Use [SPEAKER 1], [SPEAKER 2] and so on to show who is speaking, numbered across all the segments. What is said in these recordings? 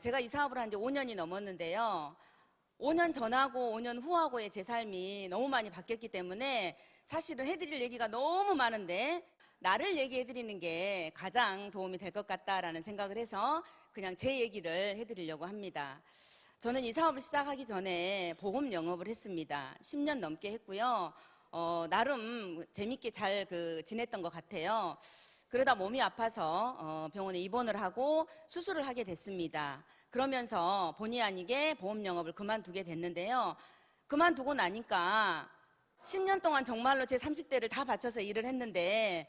[SPEAKER 1] 제가 이 사업을 한 지 5년이 넘었는데요. 5년 전하고 5년 후하고의 제 삶이 너무 많이 바뀌었기 때문에 사실은 해드릴 얘기가 너무 많은데 나를 얘기해드리는 게 가장 도움이 될 것 같다라는 생각을 해서 그냥 제 얘기를 해드리려고 합니다. 저는 이 사업을 시작하기 전에 보험 영업을 했습니다. 10년 넘게 했고요. 나름 재밌게 잘 지냈던 것 같아요. 그러다 몸이 아파서 병원에 입원을 하고 수술을 하게 됐습니다. 그러면서 본의 아니게 보험 영업을 그만두게 됐는데요. 그만두고 나니까 10년 동안 정말로 제 30대를 다 바쳐서 일을 했는데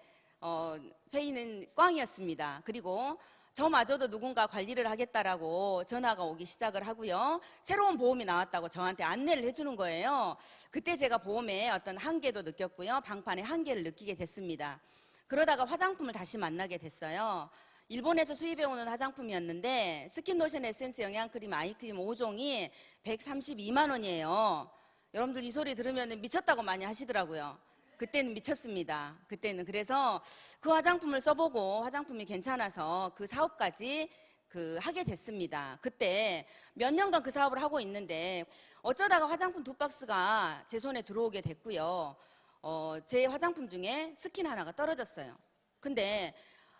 [SPEAKER 1] 페이는 꽝이었습니다. 그리고 저마저도 누군가 관리를 하겠다라고 전화가 오기 시작을 하고요. 새로운 보험이 나왔다고 저한테 안내를 해주는 거예요. 그때 제가 보험에 어떤 한계도 느꼈고요. 방판의 한계를 느끼게 됐습니다. 그러다가 화장품을 다시 만나게 됐어요. 일본에서 수입해오는 화장품이었는데 스킨로션, 에센스, 영양크림, 아이크림 5종이 132만 원이에요. 여러분들 이 소리 들으면 미쳤다고 많이 하시더라고요. 그때는 미쳤습니다. 그때는. 그래서 그 화장품을 써보고 화장품이 괜찮아서 그 사업까지 하게 됐습니다. 그때 몇 년간 그 사업을 하고 있는데 어쩌다가 화장품 2박스가 제 손에 들어오게 됐고요. 제 화장품 중에 스킨 하나가 떨어졌어요. 근데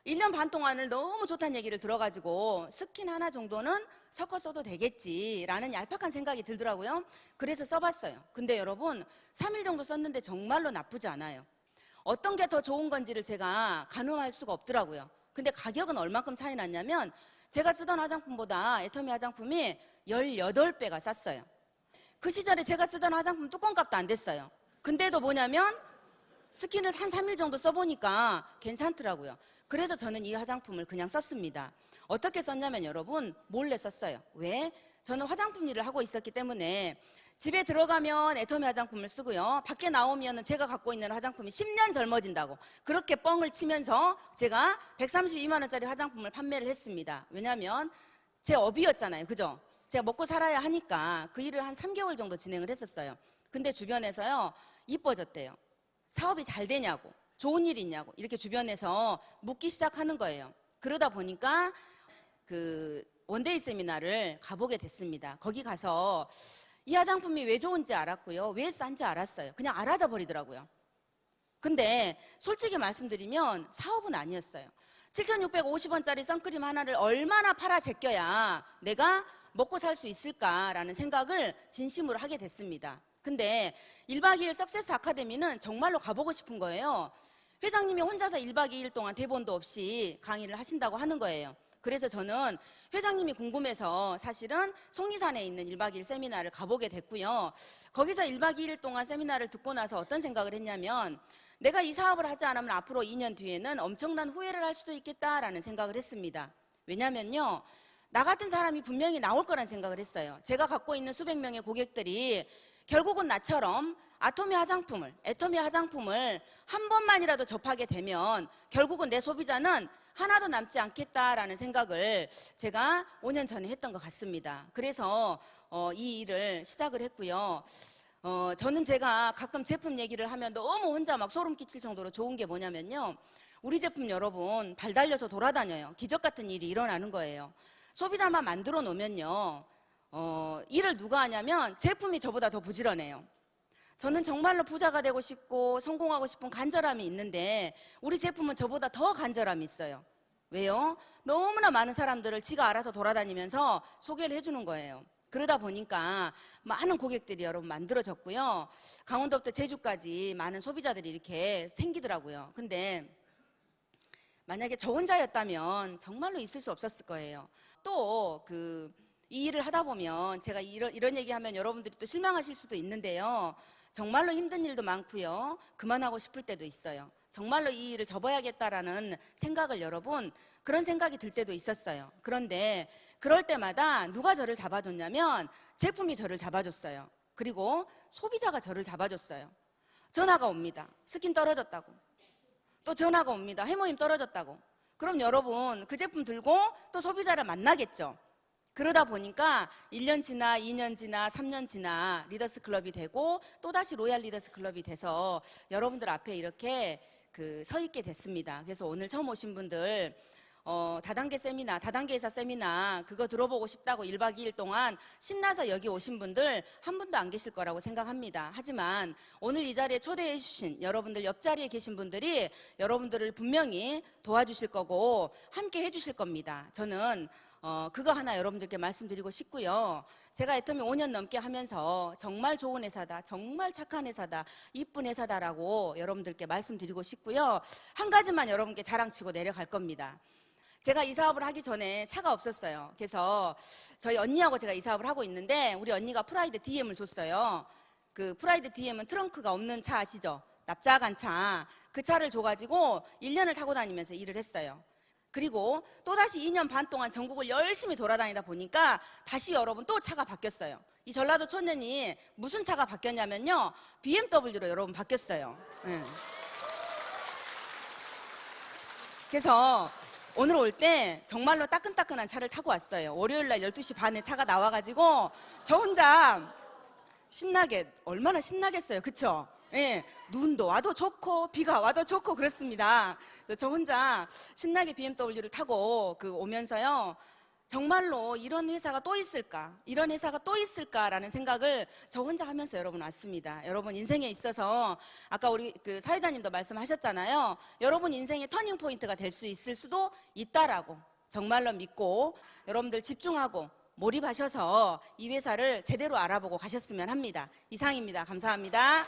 [SPEAKER 1] 1년 반 동안을 너무 좋다는 얘기를 들어가지고 스킨 하나 정도는 섞어 써도 되겠지라는 얄팍한 생각이 들더라고요. 그래서 써봤어요. 근데 여러분 3일 정도 썼는데 정말로 나쁘지 않아요. 어떤 게 더 좋은 건지를 제가 가늠할 수가 없더라고요. 근데 가격은 얼마큼 차이 났냐면 제가 쓰던 화장품보다 애터미 화장품이 18배가 쌌어요. 그 시절에 제가 쓰던 화장품 뚜껑값도 안 됐어요. 근데도 뭐냐면 스킨을 한 3일 정도 써보니까 괜찮더라고요. 그래서 저는 이 화장품을 그냥 썼습니다. 어떻게 썼냐면 여러분 몰래 썼어요. 왜? 저는 화장품 일을 하고 있었기 때문에 집에 들어가면 애터미 화장품을 쓰고요. 밖에 나오면 제가 갖고 있는 화장품이 10년 젊어진다고 그렇게 뻥을 치면서 제가 132만 원짜리 화장품을 판매를 했습니다. 왜냐하면 제 업이었잖아요. 그죠? 제가 먹고 살아야 하니까 그 일을 한 3개월 정도 진행을 했었어요. 근데 주변에서요. 이뻐졌대요. 사업이 잘 되냐고, 좋은 일 있냐고 이렇게 주변에서 묻기 시작하는 거예요. 그러다 보니까 원데이 세미나를 가보게 됐습니다. 거기 가서 이 화장품이 왜 좋은지 알았고요. 왜 싼지 알았어요. 그냥 알아져 버리더라고요. 근데 솔직히 말씀드리면 사업은 아니었어요. 7,650원짜리 선크림 하나를 얼마나 팔아 제껴야 내가 먹고 살 수 있을까라는 생각을 진심으로 하게 됐습니다. 근데 1박 2일 석세스 아카데미는 정말로 가보고 싶은 거예요. 회장님이 혼자서 1박 2일 동안 대본도 없이 강의를 하신다고 하는 거예요. 그래서 저는 회장님이 궁금해서 사실은 속리산에 있는 1박 2일 세미나를 가보게 됐고요. 거기서 1박 2일 동안 세미나를 듣고 나서 어떤 생각을 했냐면 내가 이 사업을 하지 않으면 앞으로 2년 뒤에는 엄청난 후회를 할 수도 있겠다라는 생각을 했습니다. 왜냐면요. 나 같은 사람이 분명히 나올 거란 생각을 했어요. 제가 갖고 있는 수백 명의 고객들이 결국은 나처럼 애터미 화장품을 한 번만이라도 접하게 되면 결국은 내 소비자는 하나도 남지 않겠다라는 생각을 제가 5년 전에 했던 것 같습니다. 그래서 이 일을 시작을 했고요. 저는 제가 가끔 제품 얘기를 하면 너무 혼자 막 소름 끼칠 정도로 좋은 게 뭐냐면요. 우리 제품 여러분 발 달려서 돌아다녀요. 기적 같은 일이 일어나는 거예요. 소비자만 만들어 놓으면요. 일을 누가 하냐면 제품이 저보다 더 부지런해요. 저는 정말로 부자가 되고 싶고 성공하고 싶은 간절함이 있는데 우리 제품은 저보다 더 간절함이 있어요. 왜요? 너무나 많은 사람들을 지가 알아서 돌아다니면서 소개를 해주는 거예요. 그러다 보니까 많은 고객들이 여러분 만들어졌고요. 강원도부터 제주까지 많은 소비자들이 이렇게 생기더라고요. 근데 만약에 저 혼자였다면 정말로 있을 수 없었을 거예요. 또 이 일을 하다 보면 제가 이런 얘기하면 여러분들이 또 실망하실 수도 있는데요. 정말로 힘든 일도 많고요. 그만하고 싶을 때도 있어요. 정말로 이 일을 접어야겠다라는 생각을 여러분 그런 생각이 들 때도 있었어요. 그런데 그럴 때마다 누가 저를 잡아줬냐면 제품이 저를 잡아줬어요. 그리고 소비자가 저를 잡아줬어요. 전화가 옵니다. 스킨 떨어졌다고. 또 전화가 옵니다. 해모임 떨어졌다고. 그럼 여러분 그 제품 들고 또 소비자를 만나겠죠. 그러다 보니까 1년 지나 2년 지나 3년 지나 리더스 클럽이 되고 또다시 로얄 리더스 클럽이 돼서 여러분들 앞에 이렇게 서 있게 됐습니다. 그래서 오늘 처음 오신 분들 다단계 세미나, 다단계 회사 세미나 그거 들어보고 싶다고 1박 2일 동안 신나서 여기 오신 분들 한 분도 안 계실 거라고 생각합니다. 하지만 오늘 이 자리에 초대해 주신 여러분들, 옆자리에 계신 분들이 여러분들을 분명히 도와주실 거고 함께 해주실 겁니다. 저는 그거 하나 여러분들께 말씀드리고 싶고요. 제가 애터미 5년 넘게 하면서 정말 좋은 회사다, 정말 착한 회사다, 이쁜 회사다라고 여러분들께 말씀드리고 싶고요. 한 가지만 여러분께 자랑치고 내려갈 겁니다. 제가 이 사업을 하기 전에 차가 없었어요. 그래서 저희 언니하고 제가 이 사업을 하고 있는데 우리 언니가 프라이드 DM을 줬어요. 그 프라이드 DM은 트렁크가 없는 차 아시죠? 납작한 차. 그 차를 줘가지고 1년을 타고 다니면서 일을 했어요. 그리고 또다시 2년 반 동안 전국을 열심히 돌아다니다 보니까 다시 여러분 또 차가 바뀌었어요. 이 전라도 촌년이 무슨 차가 바뀌었냐면요. BMW로 여러분 바뀌었어요. 네. 그래서 오늘 올 때 정말로 따끈따끈한 차를 타고 왔어요. 월요일날 12시 반에 차가 나와가지고 저 혼자 신나게, 얼마나 신나겠어요. 그쵸? 예, 눈도 와도 좋고 비가 와도 좋고 그렇습니다. 저 혼자 신나게 BMW를 타고 오면서요. 정말로 이런 회사가 또 있을까? 이런 회사가 또 있을까라는 생각을 저 혼자 하면서 여러분 왔습니다. 여러분 인생에 있어서 아까 우리 사회자님도 말씀하셨잖아요. 여러분 인생의 터닝 포인트가 될 수 있을 수도 있다라고 정말로 믿고 여러분들 집중하고 몰입하셔서 이 회사를 제대로 알아보고 가셨으면 합니다. 이상입니다. 감사합니다.